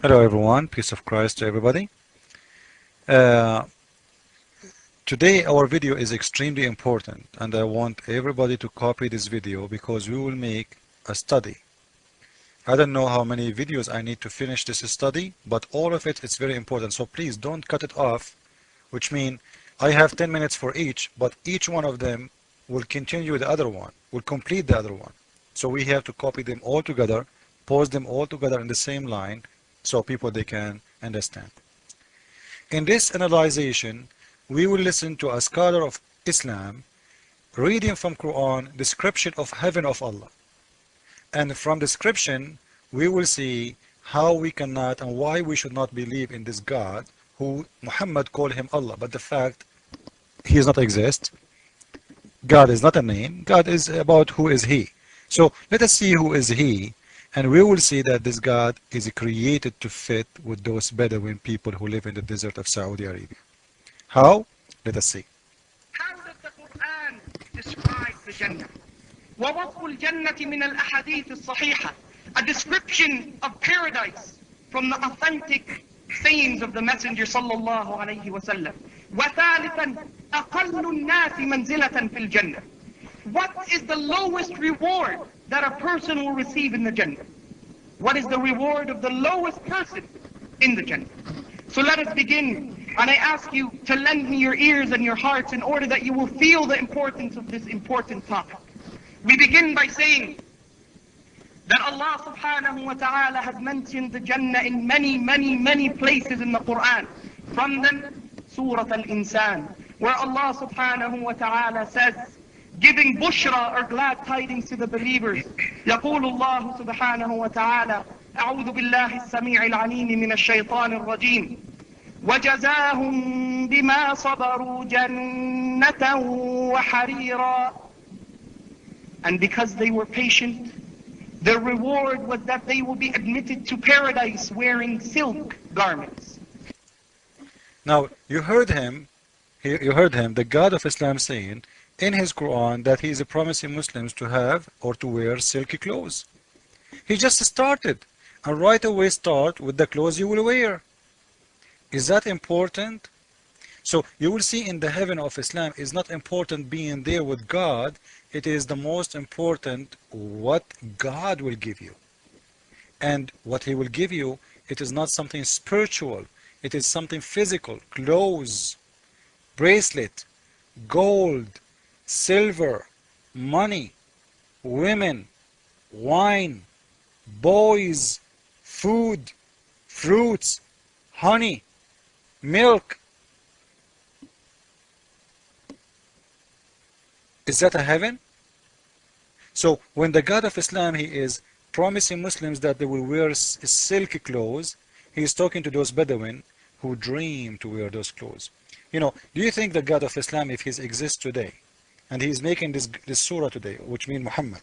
Hello everyone, peace of Christ to everybody. Uh, Today our video is extremely important and I want everybody to copy this video because we will make a study. I don't know how many videos I need to finish this study, but all of it is very important. So please don't cut it off, which means I have 10 minutes for each, but each one of them will continue the other one, will complete the other one. So we have to copy them all together, post them all together in the same line so people they can understand. In this analyzation, we will listen to a scholar of Islam reading from Quran description of heaven of Allah. And from description, we will see how we cannot and why we should not believe in this God who Muhammad called him Allah. But the fact he does not exist. God is not a name. God is about who is he. So let us see who is he. And we will see that this God is created to fit with those Bedouin people who live in the desert of Saudi Arabia. How? Let us see. How does the Quran describe the Jannah? ووصف الجنة من الأحاديث الصحيحة. A description of paradise from the authentic sayings of the Messenger صلى الله عليه وسلم. وثالثا أقل الناس منزلة في الجنة. What is the lowest reward that a person will receive in the Jannah? What is the reward of the lowest person in the Jannah? So let us begin. And I ask you to lend me your ears and your hearts in order that you will feel the importance of this important topic. We begin by saying that Allah subhanahu wa ta'ala has mentioned the Jannah in many places in the Quran. From them, Surah Al-Insan, where Allah subhanahu wa ta'ala says, giving bushra or glad tidings to the believers. يقول الله سبحانه وتعالى أعوذ بالله السميع العليم من الشيطان الرجيم وجزاهم بما صبروا جنة وحريرا. And because they were patient, their reward was that they will be admitted to paradise wearing silk garments. Now, you heard him, the God of Islam saying in his Quran that he is promising Muslims to have or to wear silky clothes. He just started and right away start with the clothes you will wear. Is that important? So you will see in the heaven of Islam is not important being there with God. It is the most important what God will give you. And what he will give you, it is not something spiritual. It is something physical. Clothes, bracelet, gold, silver, money, women, wine, boys, food, fruits, honey, milk. Is that a heaven? So when the God of Islam, he is promising Muslims that they will wear silky clothes, he is talking to those Bedouin who dream to wear those clothes. You know, do you think the God of Islam, if he exists today, and he is making this surah today, which means Muhammad,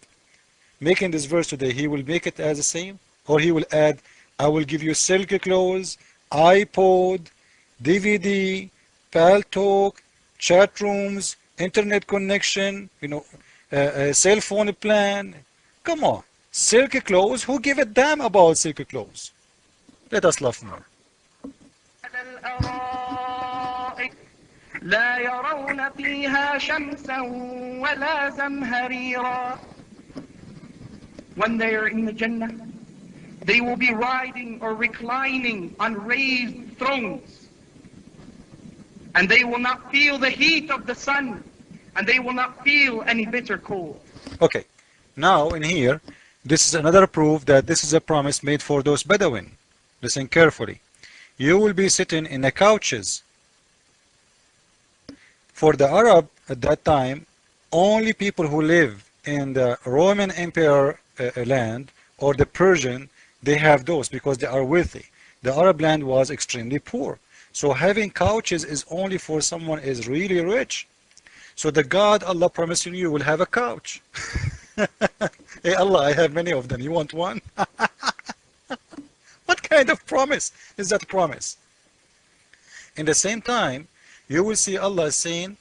making this verse today, he will make it as the same? Or he will add, I will give you silky clothes, iPod, DVD, Paltalk, chat rooms, internet connection, you know, a cell phone plan. Come on, silky clothes, who give a damn about silky clothes? Let us laugh more. لا يرون فيها شمسا ولا زمهريرا. When they are in the Jannah, they will be riding or reclining on raised thrones. And they will not feel the heat of the sun. And they will not feel any bitter cold. Okay, now in here, this is another proof that this is a promise made for those Bedouin. Listen carefully. You will be sitting in the couches. For the Arab at that time, only people who live in the Roman Empire land or the Persian, they have those because they are wealthy. The Arab land was extremely poor. So having couches is only for someone is really rich. So the God Allah promising you will have a couch. Hey Allah, I have many of them. You want one? What kind of promise is that promise? In the same time, you will see Allah saying,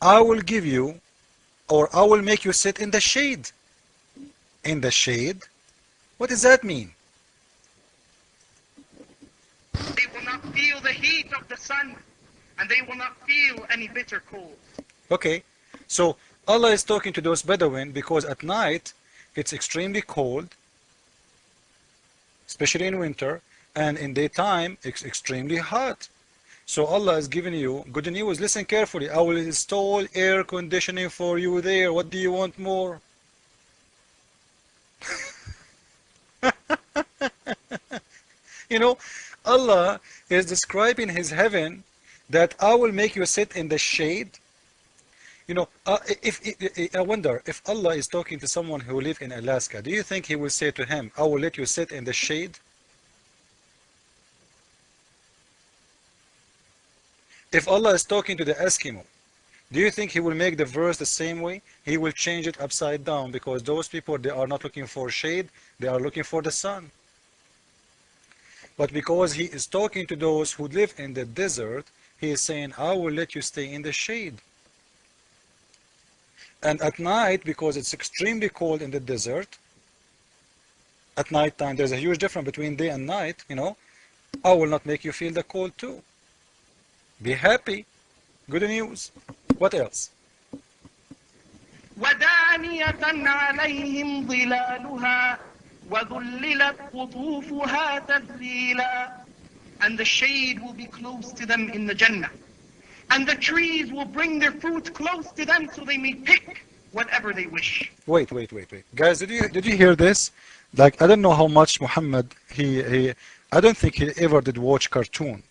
I will give you, or I will make you sit in the shade. In the shade? What does that mean? feel the heat of the sun, and they will not feel any bitter cold. Okay, so Allah is talking to those Bedouin because at night it's extremely cold, especially in winter, and in daytime it's extremely hot. So Allah is giving you good news. Listen carefully. I will install air conditioning for you there. What do you want more? You know, Allah is describing His heaven that I will make you sit in the shade. You know, I wonder if Allah is talking to someone who live in Alaska, do you think He will say to him, I will let you sit in the shade? If Allah is talking to the Eskimo, do you think He will make the verse the same way? He will change it upside down because those people, they are not looking for shade, they are looking for the sun. But because He is talking to those who live in the desert, He is saying, I will let you stay in the shade. And at night, because it's extremely cold in the desert, at night time, there's a huge difference between day and night, you know, I will not make you feel the cold too. Be happy. Good news. What else? ودانية عليهم ظلالها وذللت قطوفها تذليلا. And the shade will be close to them in the Jannah. And the trees will bring their fruit close to them so they may pick whatever they wish. Wait. Guys, did you hear this? Like, I don't know how much Muhammad, I don't think he ever did watch cartoon.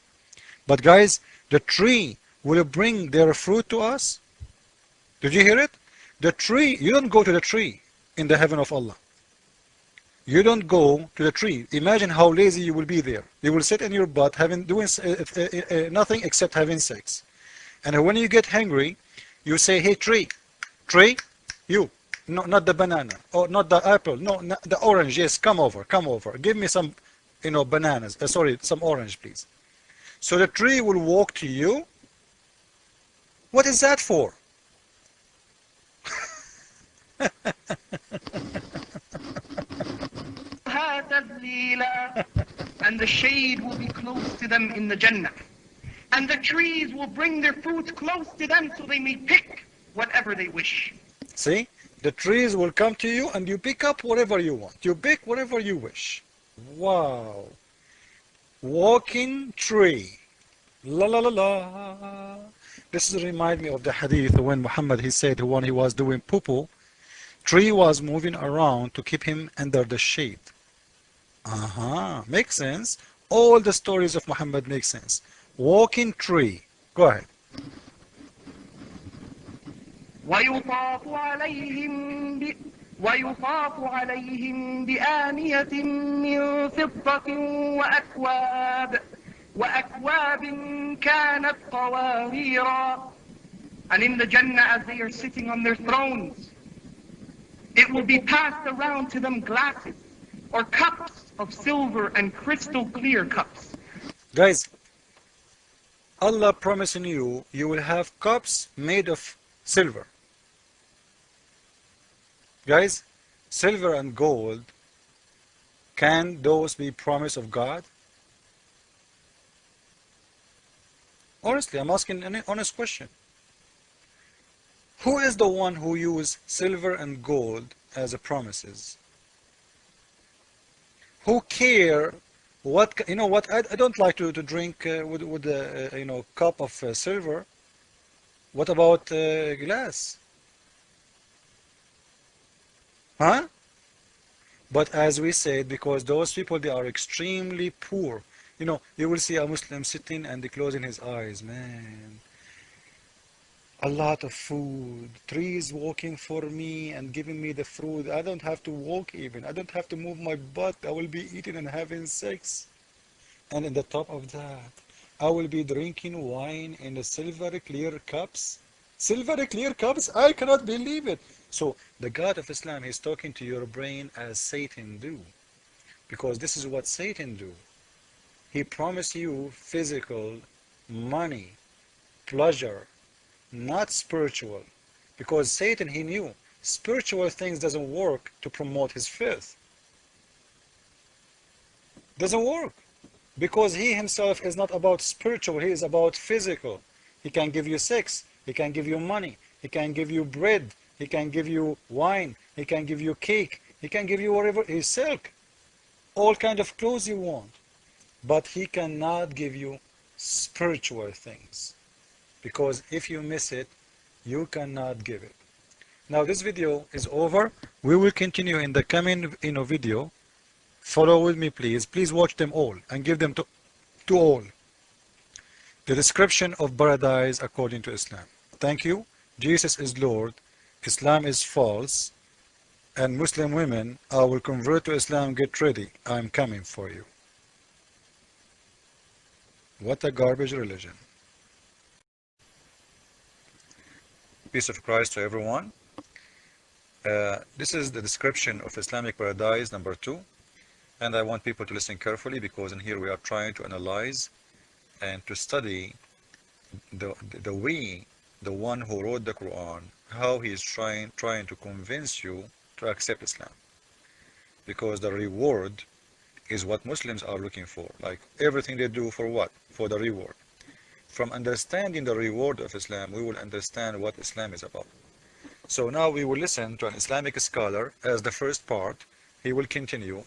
But guys, the tree will bring their fruit to us. Did you hear it? The tree, you don't go to the tree in the heaven of Allah. You don't go to the tree. Imagine how lazy you will be there. You will sit in your butt doing nothing except having sex. And when you get hungry, you say, hey tree, you, no, not the banana, or not the apple, no, not the orange, yes, come over, give me some, bananas, sorry, some orange, please. So the tree will walk to you. What is that for? And the shade will be close to them in the Jannah. And the trees will bring their fruit close to them so they may pick whatever they wish. See? The trees will come to you and you pick up whatever you want. You pick whatever you wish. Wow. Walking tree. La la la la. This reminds me of the hadith when Muhammad, he said when he was doing poo-poo, tree was moving around to keep him under the shade. Makes sense. All the stories of Muhammad make sense. Walking tree. Go ahead. ويطاف عليهم بآنية من فضة وأكواب كانت قواريرا. And in the Jannah, as they are sitting on their thrones, it will be passed around to them glasses or cups of silver and crystal clear cups. Guys, Allah promising you, you will have cups made of silver. Guys, silver and gold, can those be promise of God? Honestly, I'm asking an honest question. Who is the one who used silver and gold as a promises? Who care what, what, I don't like to drink with a, cup of silver. What about glass? Huh? But as we said, because those people, they are extremely poor. You will see a Muslim sitting and closing his eyes, man. A lot of food, trees walking for me and giving me the fruit. I don't have to walk even. I don't have to move my butt. I will be eating and having sex. And in the top of that, I will be drinking wine in the silver clear cups. Silver clear cups? I cannot believe it. So the God of Islam is talking to your brain as Satan do. Because this is what Satan do. He promised you physical, money, pleasure, not spiritual. Because Satan, he knew spiritual things doesn't work to promote his filth. Doesn't work. Because he himself is not about spiritual, he is about physical. He can give you sex, he can give you money, he can give you bread, he can give you wine, he can give you cake, he can give you whatever, his silk, all kind of clothes you want. But he cannot give you spiritual things. Because if you miss it, you cannot give it. Now this video is over. We will continue in the coming video. Follow with me, please. Please watch them all and give them to all. The description of paradise according to Islam. Thank you. Jesus is Lord. Islam is false. And Muslim women, I will convert to Islam. Get ready. I'm coming for you. What a garbage religion. Peace of Christ to everyone. This is the description of Islamic paradise number 2. And I want people to listen carefully, because in here we are trying to analyze and to study the way the one who wrote the Quran, how he is trying to convince you to accept Islam. Because the reward is what Muslims are looking for. Like everything they do for what? For the reward. From understanding the reward of Islam, we will understand what Islam is about. So now we will listen to an Islamic scholar as the first part. He will continue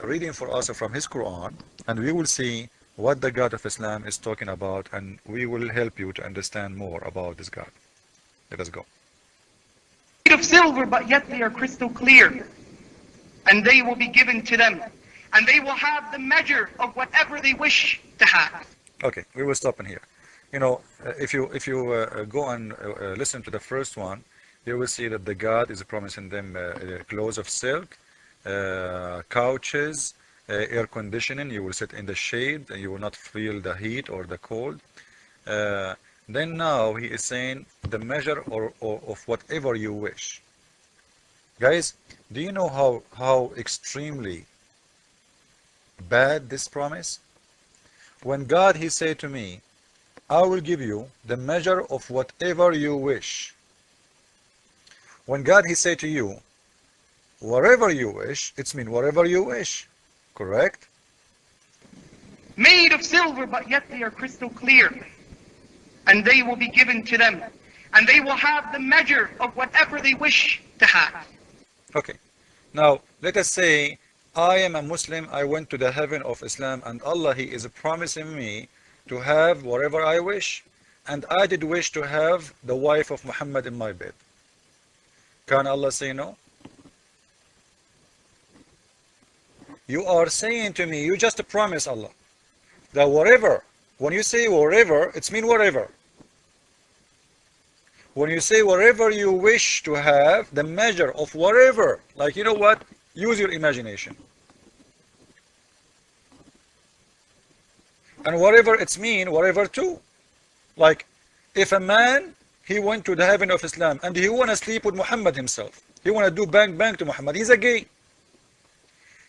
reading for us from his Quran, and we will see what the God of Islam is talking about, and we will help you to understand more about this God. Let us go. Made of silver, but yet they are crystal clear. And they will be given to them. And they will have the measure of whatever they wish to have. Okay, we will stop in here. You know, if you go and listen to the first one, you will see that the God is promising them clothes of silk, couches, air conditioning. You will sit in the shade and you will not feel the heat or the cold. Then now he is saying the measure of whatever you wish. Guys, do you know how extremely bad this promise? When God, he said to me, I will give you the measure of whatever you wish. When God, he said to you, whatever you wish, it's mean whatever you wish. Correct? Made of silver, but yet they are crystal clear. And they will be given to them. And they will have the measure of whatever they wish to have. Okay. Now, let us say I am a Muslim, I went to the heaven of Islam, and Allah, he is promising me to have whatever I wish, and I did wish to have the wife of Muhammad in my bed. Can Allah say no? You are saying to me, you just promise Allah that whatever, when you say whatever, it's mean whatever. When you say whatever you wish to have, the measure of whatever, like, you know what? Use your imagination. And whatever it's mean, whatever too. Like, if a man, he went to the heaven of Islam and he want to sleep with Muhammad himself. He want to do bang bang to Muhammad. He's a gay.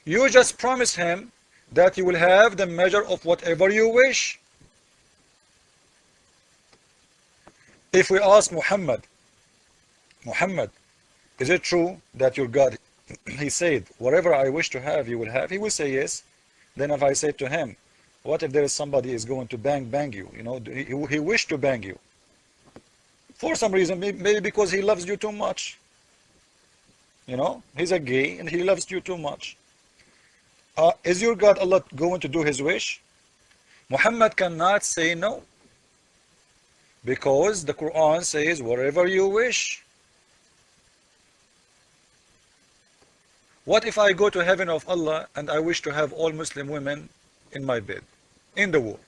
You just promise him that you will have the measure of whatever you wish. If we ask Muhammad, is it true that your God, he said, whatever I wish to have, you will have? He will say yes. Then if I say to him, what if there is somebody is going to bang you? You know, he wished to bang you. For some reason, maybe because he loves you too much. You know, he's a gay and he loves you too much. Is your God Allah going to do his wish? Muhammad cannot say no. Because the Quran says, whatever you wish. What if I go to heaven of Allah and I wish to have all Muslim women in my bed, in the world?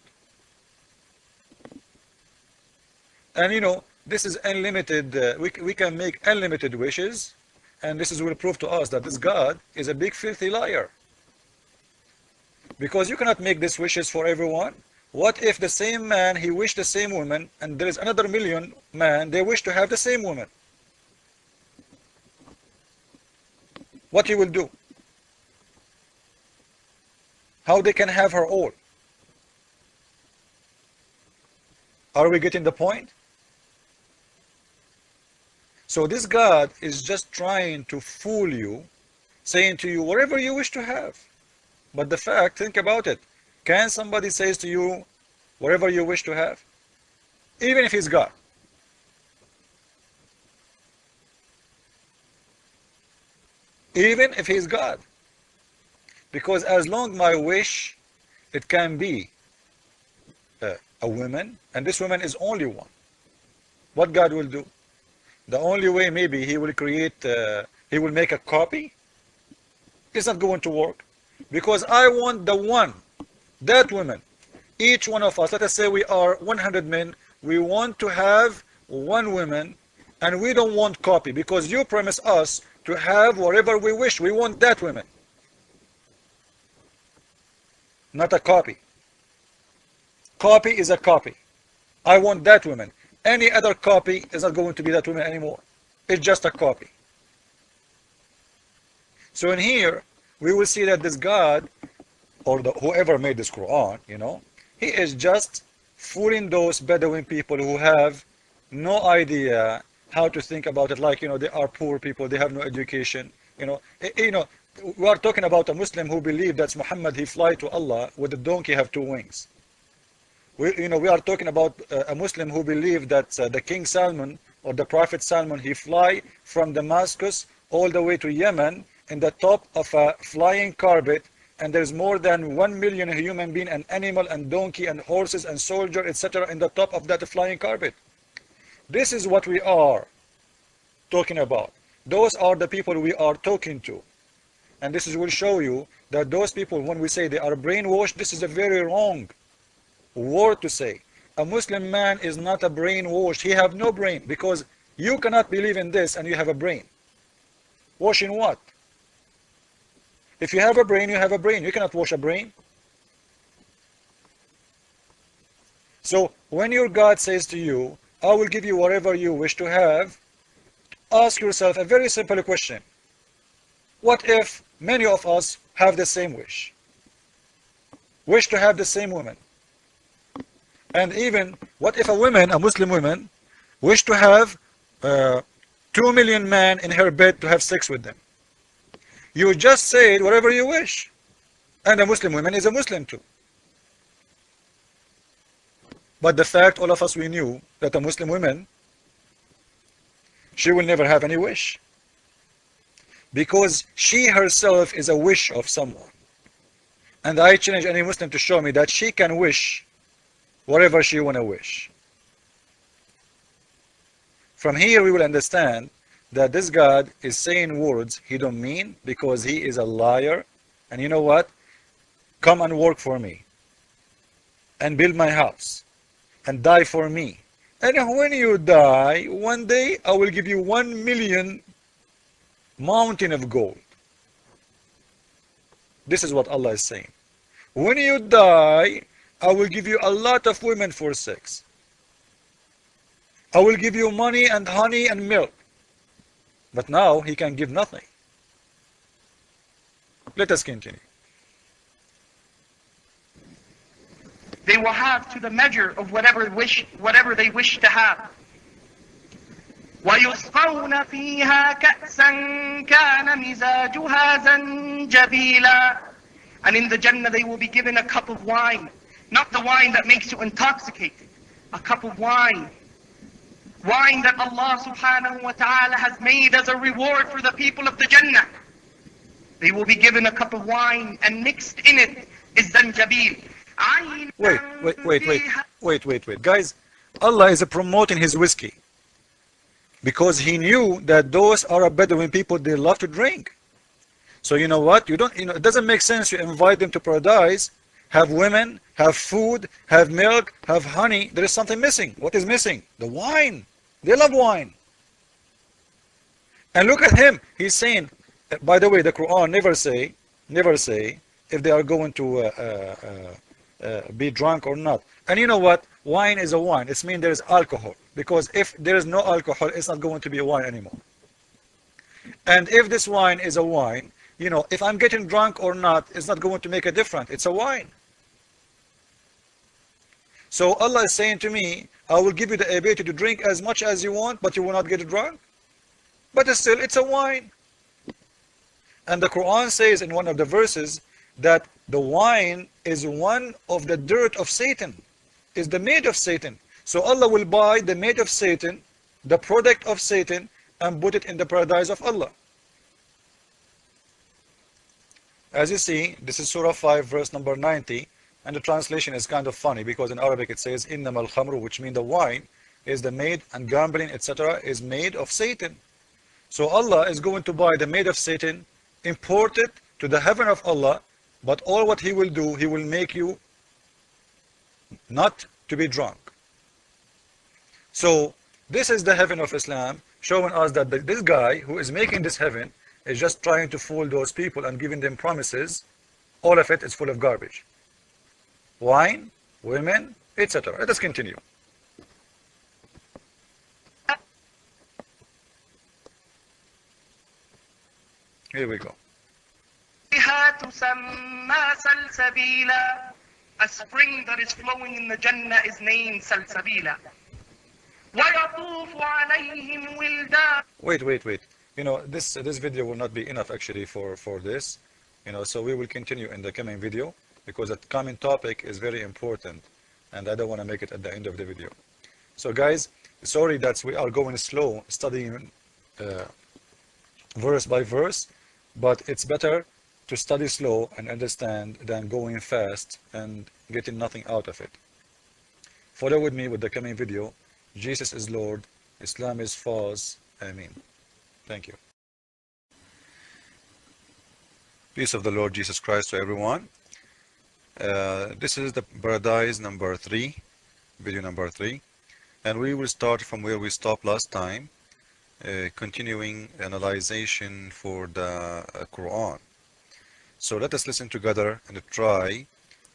And you know, this is unlimited, we can make unlimited wishes, and this will prove to us that this God is a big filthy liar. Because you cannot make these wishes for everyone. What if the same man, he wished the same woman, and there is another million man, they wish to have the same woman? What he will do? How they can have her all? Are we getting the point? So this God is just trying to fool you, saying to you, whatever you wish to have. But the fact, think about it, Can somebody say to you whatever you wish to have? Even if he's God. Even if he's God. Because as long my wish, it can be a woman, and this woman is only one. What God will do? The only way maybe he will create, he will make a copy. It's not going to work. Because I want the one, that woman. Each one of us, let us say we are 100 men, we want to have one woman, and we don't want copy, because you promise us to have whatever we wish. We want that woman, not a copy. Copy is a copy. I want that woman. Any other copy is not going to be that woman anymore. It's just a copy. So in here, we will see that this God, or whoever made this Quran, he is just fooling those Bedouin people who have no idea how to think about it. Like, they are poor people, they have no education. We are talking about a Muslim who believed that Muhammad, he fly to Allah with a donkey have two wings. We are talking about a Muslim who believed that the King Salman or the Prophet Salman, he fly from Damascus all the way to Yemen in the top of a flying carpet, and there's more than 1 million human being and animal and donkey and horses and soldier, etc. in the top of that flying carpet. This is what we are talking about. Those are the people we are talking to. And this will show you that those people, when we say they are brainwashed, this is a very wrong word to say. A Muslim man is not a brainwashed. He have no brain, because you cannot believe in this and you have a brain. Wash in what? If you have a brain, you have a brain. You cannot wash a brain. So when your God says to you, I will give you whatever you wish to have, ask yourself a very simple question. What if many of us have the same wish? Wish to have the same woman. And even, what if a Muslim woman, wish to have 2 million men in her bed to have sex with them? You just said whatever you wish. And a Muslim woman is a Muslim too. But the fact, all of us, we knew that a Muslim woman, she will never have any wish. Because she herself is a wish of someone. And I challenge any Muslim to show me that she can wish whatever she want to wish. From here we will understand that this God is saying words he don't mean, because he is a liar. And you know what? Come and work for me and build my house and die for me. And when you die, one day I will give you 1 million mountain of gold. This is what Allah is saying. When you die, I will give you a lot of women for sex. I will give you money and honey and milk. But now he can give nothing. Let us continue. They will have to the measure of whatever they wish to have. وَيُسْقَوْنَ فِيهَا كَأْسًا كَانَ مِزَاجُهَا زَنْجَبِيلًا. And in the Jannah they will be given a cup of wine. Not the wine that makes you intoxicated. A cup of wine. Wine that Allah subhanahu wa ta'ala has made as a reward for the people of the Jannah. They will be given a cup of wine, and mixed in it is zanjabil. Wait. Guys, Allah is promoting his whiskey. Because he knew that those Arab Bedouin people, they love to drink. So you know what? It doesn't make sense you invite them to paradise, have women, have food, have milk, have honey. There is something missing. What is missing? The wine. They love wine. And look at him. He's saying, by the way, the Quran never say if they are going to be drunk or not. And you know what? Wine is a wine. It means there is alcohol. Because if there is no alcohol, it's not going to be a wine anymore. And if this wine is a wine, if I'm getting drunk or not, it's not going to make a difference. It's a wine. So Allah is saying to me, I will give you the ability to drink as much as you want, but you will not get drunk. But still, it's a wine. And the Quran says in one of the verses that The wine is one of the dirt of Satan, is the made of Satan. So Allah will buy the made of Satan, the product of Satan, and put it in the paradise of Allah. As you see, this is Surah 5, verse number 90, and the translation is kind of funny because in Arabic it says إِنَّمَا الْخَمْرُ, which means the wine is the made, and gambling, etc., is made of Satan. So Allah is going to buy the made of Satan, import it to the heaven of Allah, but all what He will do, He will make you not to be drunk. So this is the heaven of Islam, showing us that this guy who is making this heaven is just trying to fool those people and giving them promises. All of it is full of garbage. Wine, women, etc. Let us continue. Here we go. A spring that is flowing in the Jannah is named Salsabila. Wait. You know, this video will not be enough actually for this. You know, so we will continue in the coming video because that coming topic is very important and I don't want to make it at the end of the video. So guys, sorry that we are going slow studying verse by verse, but it's better to study slow and understand than going fast and getting nothing out of it. Follow with me with the coming video. Jesus is Lord, Islam is false. Ameen. Thank you. Peace of the Lord Jesus Christ to everyone. This is the paradise number 3, video number 3, and we will start from where we stopped last time, continuing analyzation for the Quran. So let us listen together and try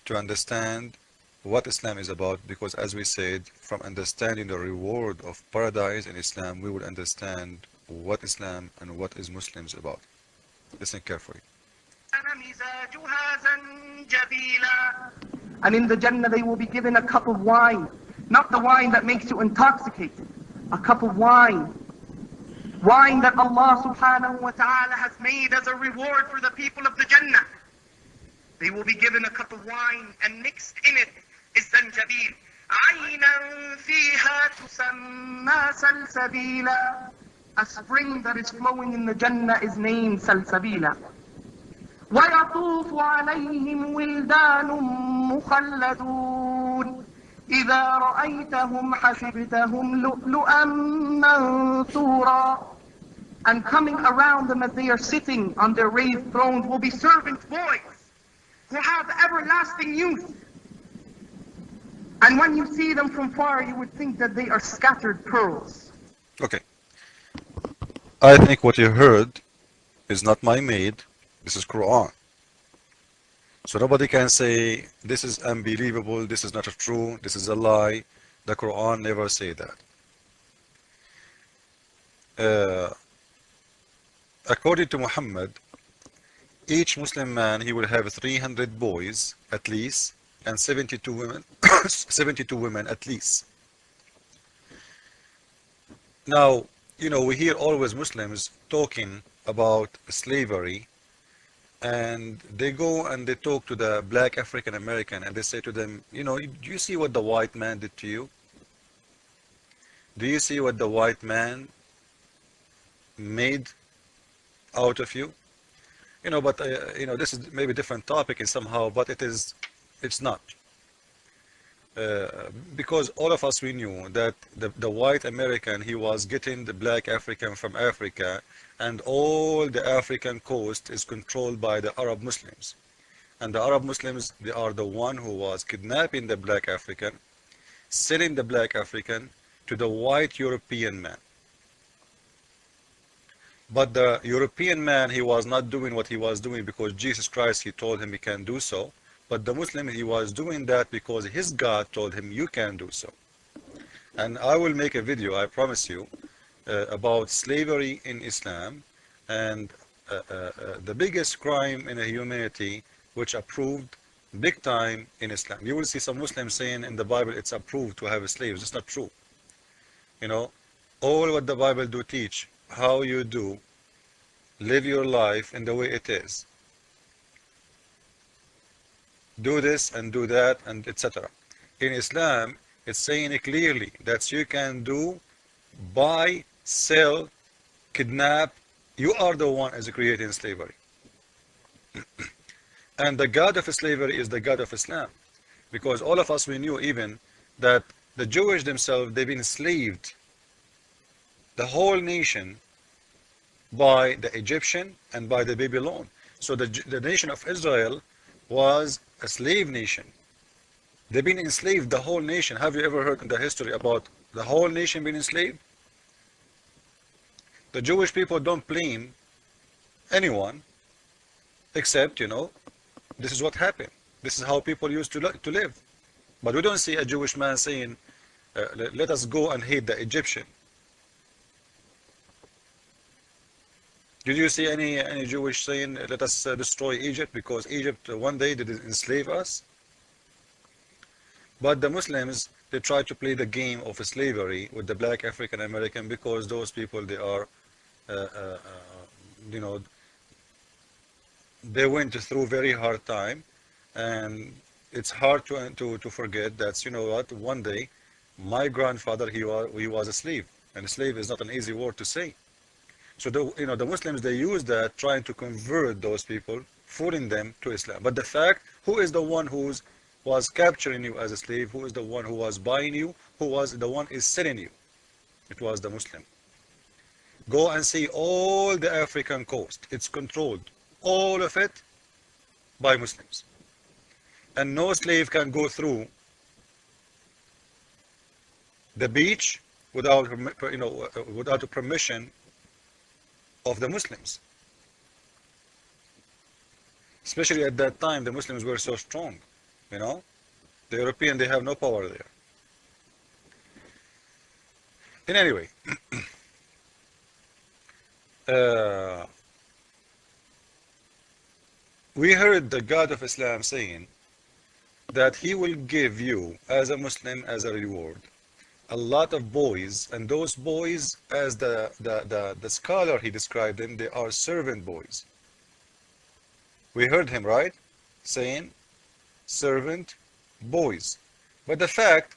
to understand what Islam is about, because as we said, from understanding the reward of paradise in Islam, we will understand what Islam and what is Muslims about. Listen carefully. And in the Jannah they will be given a cup of wine, not the wine that makes you intoxicated, a cup of wine. Wine that Allah subhanahu wa ta'ala has made as a reward for the people of the Jannah. They will be given a cup of wine and mixed in it is zanjabil. عَيْنًا فِيهَا تُسَمَّى سَلْسَبِيلًا. A spring that is flowing in the Jannah is named Salsabila. وَيَطُوفُ عَلَيْهِمْ وِلْدَانٌ مُخَلَّدُونَ إِذَا رَأَيْتَهُمْ حَسِبْتَهُمْ لُؤْلُؤًا مَنْثُورًا. And coming around them as they are sitting on their raised thrones will be servant boys who have everlasting youth. And when you see them from far, you would think that they are scattered pearls. Okay. I think what you heard is not my made. This is Quran. So nobody can say this is unbelievable, this is not true, this is a lie. The Quran never say that. According to Muhammad, each Muslim man, he will have 300 boys at least and 72 women 72 women at least. Now, you know, we hear always Muslims talking about slavery, and they go and they talk to the black African American and they say to them, you know, do you see what the white man did to you? Do you see what the white man made out of you? You know, but you know, this is maybe a different topic and somehow, but it's not. Because all of us, we knew that the white American, he was getting the black African from Africa, and all the African coast is controlled by the Arab Muslims. And the Arab Muslims, they are the one who was kidnapping the black African, selling the black African to the white European man. But the European man, he was not doing what he was doing because Jesus Christ, he told him he can do so. But the Muslim, he was doing that because his God told him you can do so. And I will make a video, I promise you, about slavery in Islam and the biggest crime in humanity, which approved big time in Islam. You will see some Muslims saying in the Bible it's approved to have slaves. It's not true. You know, all what the Bible do teach, how you do live your life in the way it is. do this and do that and etc. In Islam, it's saying it clearly that you can do, buy, sell, kidnap. You are the one as creating slavery. And the God of slavery is the God of Islam. Because all of us, we knew even that the Jewish themselves, they've been enslaved, the whole nation, by the Egyptian and by the Babylon. So the nation of Israel was a slave nation. They've been enslaved, the whole nation. Have you ever heard in the history about the whole nation being enslaved? The Jewish people don't blame anyone except, this is what happened. This is how people used to live. But we don't see a Jewish man saying, let us go and hate the Egyptian. Did you see any Jewish saying, let us destroy Egypt because Egypt one day did enslave us? But the Muslims, they try to play the game of slavery with the black African American because those people, they are, they went through very hard time, and it's hard to forget that, what, one day my grandfather, he was a slave, and a slave is not an easy word to say. So the Muslims, they use that trying to convert those people, fooling them to Islam. But the fact, who is the one who was capturing you as a slave? Who is the one who was buying you? Who was the one is selling you? It was the Muslim. Go and see all the African coast. It's controlled, all of it, by Muslims. And no slave can go through the beach without without the permission of the Muslims. Especially at that time, the Muslims were so strong. The European, they have no power there. In any way, we heard the God of Islam saying that he will give you as a Muslim as a reward a lot of boys, and those boys, as the scholar he described them, they are servant boys. We heard him, right? Saying servant boys. But the fact,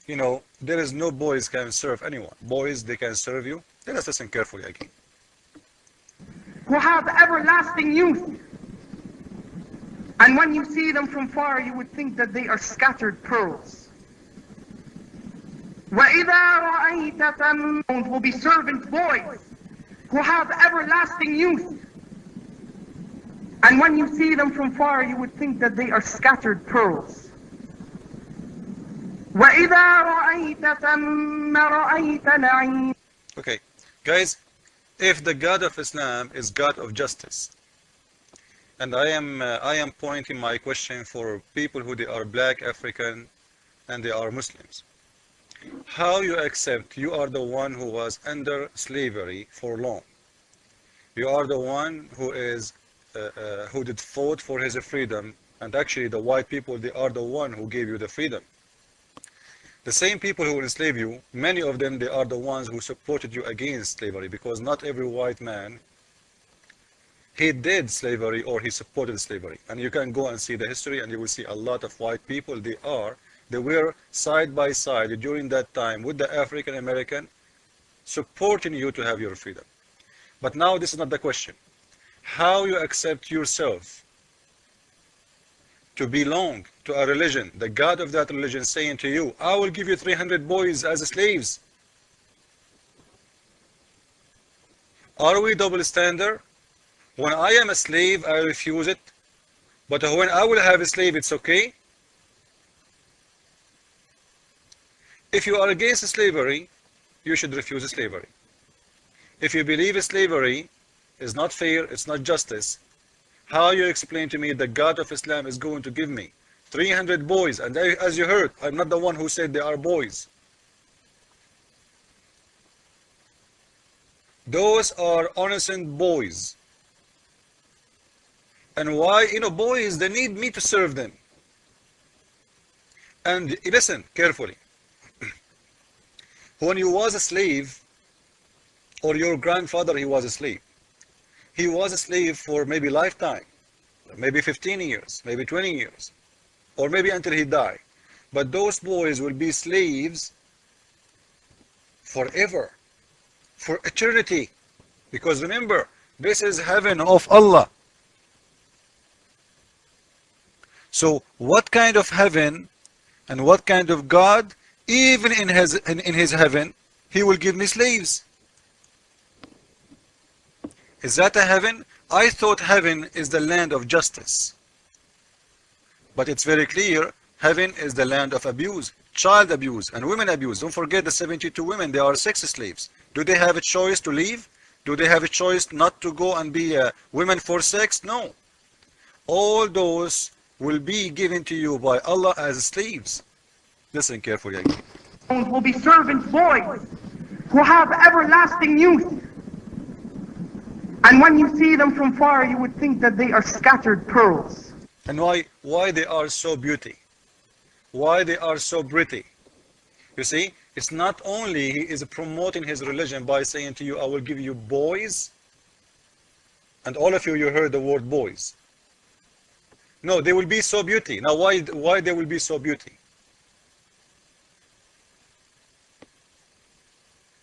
there is no boys can serve anyone. Boys, they can serve you. Let us listen carefully again. Who have everlasting youth. And when you see them from far, you would think that they are scattered pearls. وَإِذَا رَأَيْتَ ثَمَّ will be servant boys who have everlasting youth. And when you see them from far, you would think that they are scattered pearls. وَإِذَا رَأَيْتَ ثَمَّ رَأَيْتَ نَعِيمًا. Okay, guys, if the God of Islam is God of justice, and I am pointing my question for people who they are black, African, and they are Muslims. How you accept you are the one who was under slavery for long? You are the one who is who did fought for his freedom, and actually the white people, they are the one who gave you the freedom. The same people who enslave you, many of them, they are the ones who supported you against slavery, because not every white man, he did slavery or he supported slavery. And you can go and see the history, and you will see a lot of white people, they were side by side during that time with the African American, supporting you to have your freedom. But now this is not the question. How you accept yourself to belong to a religion, the God of that religion saying to you, I will give you 300 boys as slaves. Are we double standard? When I am a slave, I refuse it. But when I will have a slave, it's okay. If you are against slavery, you should refuse slavery. If you believe slavery is not fair, it's not justice, how you explain to me the God of Islam is going to give me 300 boys? And as you heard, I'm not the one who said they are boys. Those are innocent boys. And why? Boys, they need me to serve them. And listen carefully. When you was a slave, or your grandfather, he was a slave. He was a slave for maybe lifetime, maybe 15 years, maybe 20 years. or maybe until he die. But those boys will be slaves forever, for eternity. Because remember, this is heaven of Allah. So what kind of heaven and what kind of God, even in his heaven, he will give me slaves? Is that a heaven? I thought heaven is the land of justice. But it's very clear, heaven is the land of abuse, child abuse, and women abuse. Don't forget the 72 women, they are sex slaves. Do they have a choice to leave? Do they have a choice not to go and be women for sex? No. All those will be given to you by Allah as slaves. Listen carefully again. Will be servant boys who have everlasting youth. And when you see them from far, you would think that they are scattered pearls. And why they are so beauty? Why they are so pretty? You see, it's not only he is promoting his religion by saying to you, I will give you boys. And all of you heard the word boys. No, they will be so beauty. Now why they will be so beauty?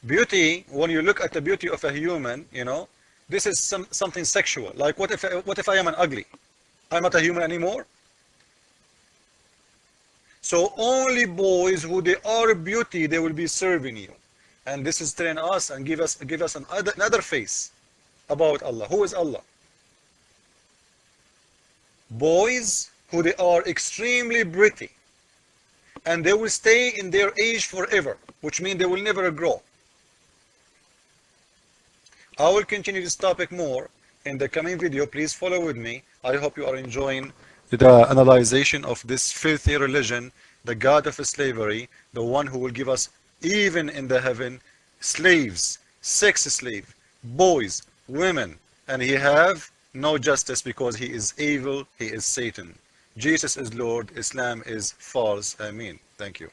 Beauty, when you look at the beauty of a human, you know, this is something sexual. Like what if I am an ugly? I'm not a human anymore. So only boys who they are beauty, they will be serving you. And this is telling us and give us another face about Allah. Who is Allah? Boys who they are extremely pretty, and they will stay in their age forever, which means they will never grow. I will continue this topic more in the coming video. Please follow with me. I hope you are enjoying the analyzation of this filthy religion, the God of slavery, the one who will give us, even in the heaven, slaves, sex slave, boys, women, and he have no justice because he is evil, he is Satan. Jesus is Lord, Islam is false. Ameen. Thank you.